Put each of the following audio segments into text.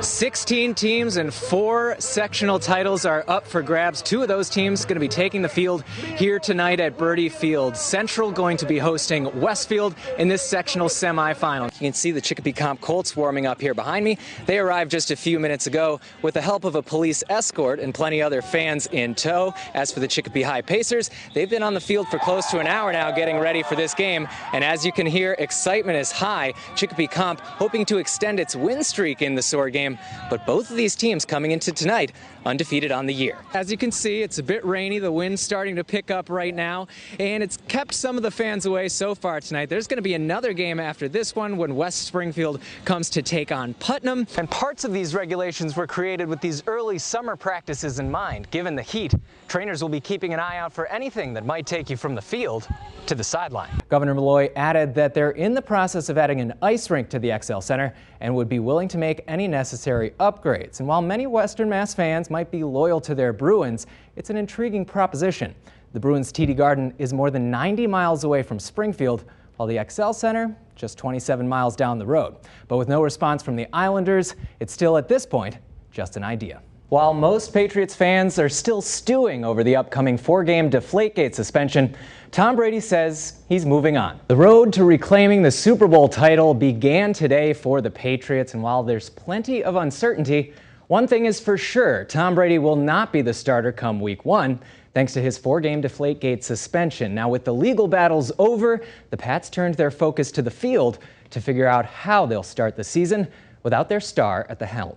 16 teams and 4 sectional titles are up for grabs. 2 of those teams going to be taking the field here tonight at Birdie Field. Central going to be hosting Westfield in this sectional semifinal. You can see the Chicopee Comp Colts warming up here behind me. They arrived just a few minutes ago with the help of a police escort and plenty other fans in tow. As for the Chicopee High Pacers, they've been on the field for close to an hour now getting ready for this game. And as you can hear, excitement is high. Chicopee Comp hoping to extend its win streak in the SOAR game. But both of these teams coming into tonight undefeated on the year. As you can see, it's a bit rainy. The wind's starting to pick up right now, and it's kept some of the fans away so far tonight. There's going to be another game after this one when West Springfield comes to take on Putnam. And parts of these regulations were created with these early summer practices in mind. Given the heat, trainers will be keeping an eye out for anything that might take you from the field to the sideline. Governor Malloy added that they're in the process of adding an ice rink to the XL Center and would be willing to make any necessary upgrades. And while many Western Mass fans might be loyal to their Bruins, it's an intriguing proposition. The Bruins TD Garden is more than 90 miles away from Springfield, while the XL Center just 27 miles down the road. But with no response from the Islanders, it's still at this point just an idea. While most Patriots fans are still stewing over the upcoming 4-game Deflategate suspension, Tom Brady says he's moving on. The road to reclaiming the Super Bowl title began today for the Patriots, and while there's plenty of uncertainty, one thing is for sure: Tom Brady will not be the starter come Week 1, thanks to his 4-game Deflategate suspension. Now, with the legal battles over, the Pats turned their focus to the field to figure out how they'll start the season without their star at the helm.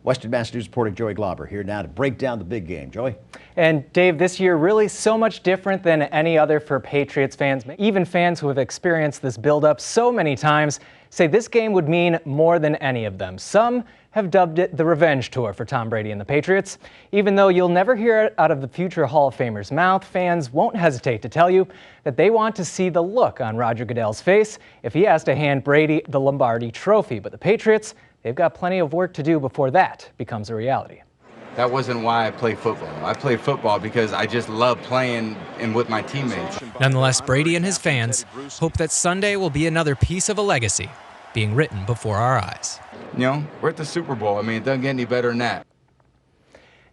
Western Mass News reporter Joey Glauber here now to break down the big game. Joey? And Dave, this year really so much different than any other for Patriots fans. Even fans who have experienced this buildup so many times say this game would mean more than any of them. Some have dubbed it the revenge tour for Tom Brady and the Patriots. Even though you'll never hear it out of the future Hall of Famer's mouth, fans won't hesitate to tell you that they want to see the look on Roger Goodell's face if he has to hand Brady the Lombardi Trophy. But the Patriots, they've got plenty of work to do before that becomes a reality. That wasn't why I played football. I played football because I just love playing and with my teammates. Nonetheless, Brady and his fans hope that Sunday will be another piece of a legacy being written before our eyes. You know, we're at the Super Bowl. I mean, it doesn't get any better than that.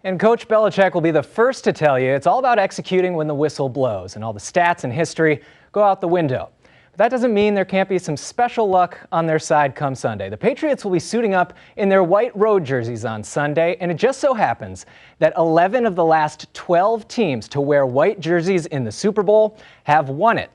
And Coach Belichick will be the first to tell you it's all about executing when the whistle blows, and all the stats and history go out the window. But that doesn't mean there can't be some special luck on their side come Sunday. The Patriots will be suiting up in their white road jerseys on Sunday, and it just so happens that 11 of the last 12 teams to wear white jerseys in the Super Bowl have won it.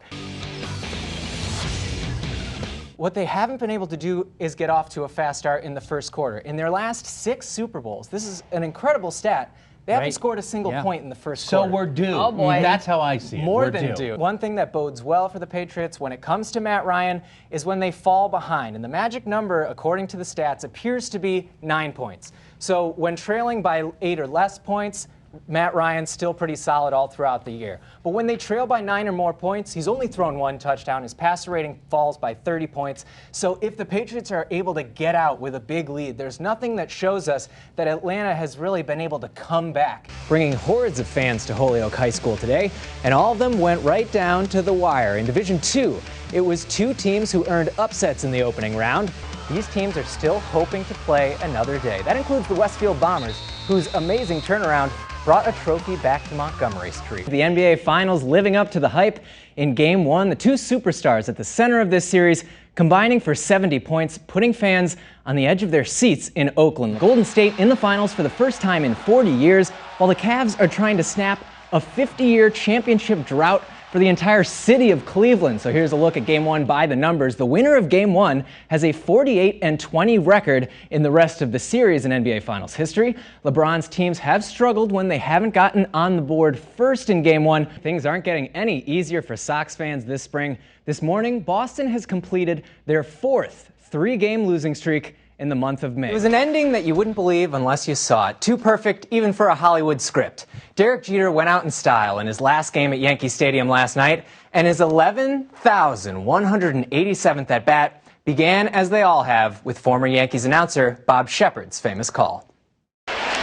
What they haven't been able to do is get off to a fast start in the first quarter. In their last 6 Super Bowls, this is an incredible stat, they haven't scored a single point in the first quarter. So we're due. Oh boy. That's how I see it. More than due. One thing that bodes well for the Patriots when it comes to Matt Ryan is when they fall behind. And the magic number, according to the stats, appears to be 9 points. So when trailing by 8 or less points, Matt Ryan's still pretty solid all throughout the year. But when they trail by 9 or more points, he's only thrown 1 touchdown. His passer rating falls by 30 points. So if the Patriots are able to get out with a big lead, there's nothing that shows us that Atlanta has really been able to come back. Bringing hordes of fans to Holyoke High School today, and all of them went right down to the wire. In Division II, it was 2 teams who earned upsets in the opening round. These teams are still hoping to play another day. That includes the Westfield Bombers, whose amazing turnaround brought a trophy back to Montgomery Street. The NBA Finals living up to the hype. In Game 1, the 2 superstars at the center of this series combining for 70 points, putting fans on the edge of their seats in Oakland. Golden State in the finals for the first time in 40 years, while the Cavs are trying to snap a 50-year championship drought for the entire city of Cleveland. So here's a look at Game 1 by the numbers. The winner of Game 1 has a 48-20 record in the rest of the series in NBA Finals history. LeBron's teams have struggled when they haven't gotten on the board first in Game 1. Things aren't getting any easier for Sox fans this spring. This morning, Boston has completed their 4th 3-game losing streak in the month of May. It was an ending that you wouldn't believe unless you saw it. Too perfect even for a Hollywood script. Derek Jeter went out in style in his last game at Yankee Stadium last night, and his 11,187th at-bat began, as they all have, with former Yankees announcer Bob Shepard's famous call.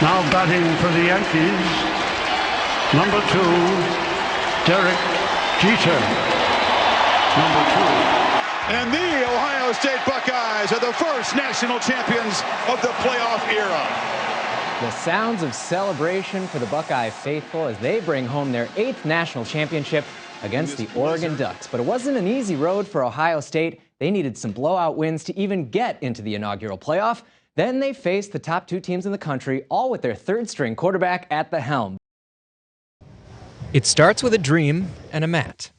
Now batting for the Yankees, number 2, Derek Jeter. Number 2. And the Ohio State Buckeyes Bears are the first national champions of the playoff era. The sounds of celebration for the Buckeye faithful as they bring home their 8th national championship against the Oregon Ducks. But it wasn't an easy road for Ohio State. They needed some blowout wins to even get into the inaugural playoff. Then they faced the top 2 teams in the country, all with their 3rd-string quarterback at the helm. It starts with a dream and a mat,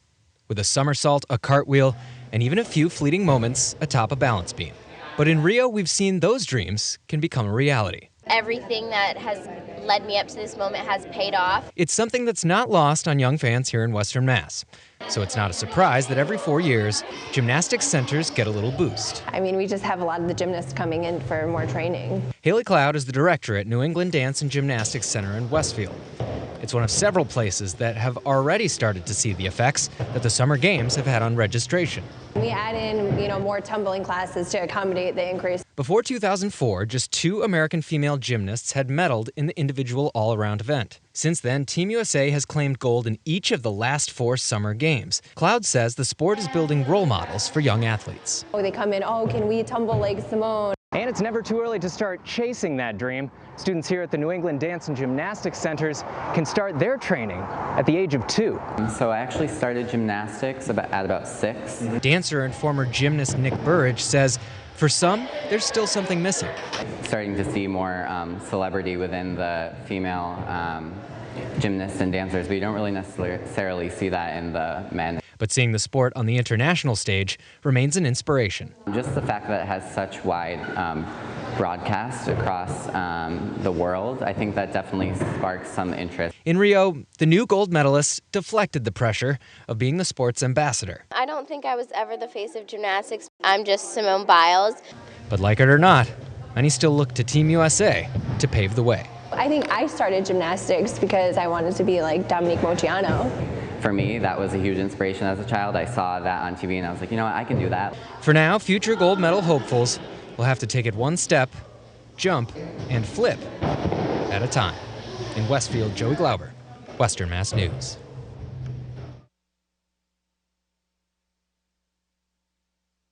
with a somersault, a cartwheel, and even a few fleeting moments atop a balance beam. But in Rio, we've seen those dreams can become a reality. Everything that has led me up to this moment has paid off. It's something that's not lost on young fans here in Western Mass. So it's not a surprise that every 4 years, gymnastics centers get a little boost. I mean, we just have a lot of the gymnasts coming in for more training. Haley Cloud is the director at New England Dance and Gymnastics Center in Westfield. It's one of several places that have already started to see the effects that the summer games have had on registration. We add in, more tumbling classes to accommodate the increase. Before 2004, just 2 American female gymnasts had medaled in the individual all-around event. Since then, Team USA has claimed gold in each of the last 4 summer games. Cloud says the sport is building role models for young athletes. They come in, can we tumble like Simone? And it's never too early to start chasing that dream. Students here at the New England Dance and Gymnastics Centers can start their training at the age of 2. So I actually started gymnastics at about 6. Dancer and former gymnast Nick Burridge says for some, there's still something missing. Starting to see more celebrity within the female gymnasts and dancers, but you don't really necessarily see that in the men. But seeing the sport on the international stage remains an inspiration. Just the fact that it has such wide broadcast across the world, I think that definitely sparks some interest. In Rio, the new gold medalist deflected the pressure of being the sport's ambassador. I don't think I was ever the face of gymnastics. I'm just Simone Biles. But like it or not, many still look to Team USA to pave the way. I think I started gymnastics because I wanted to be like Dominique Moceanu. For me, that was a huge inspiration as a child. I saw that on TV and I was like, I can do that. For now, future gold medal hopefuls will have to take it one step, jump, and flip at a time. In Westfield, Joey Glauber, Western Mass News.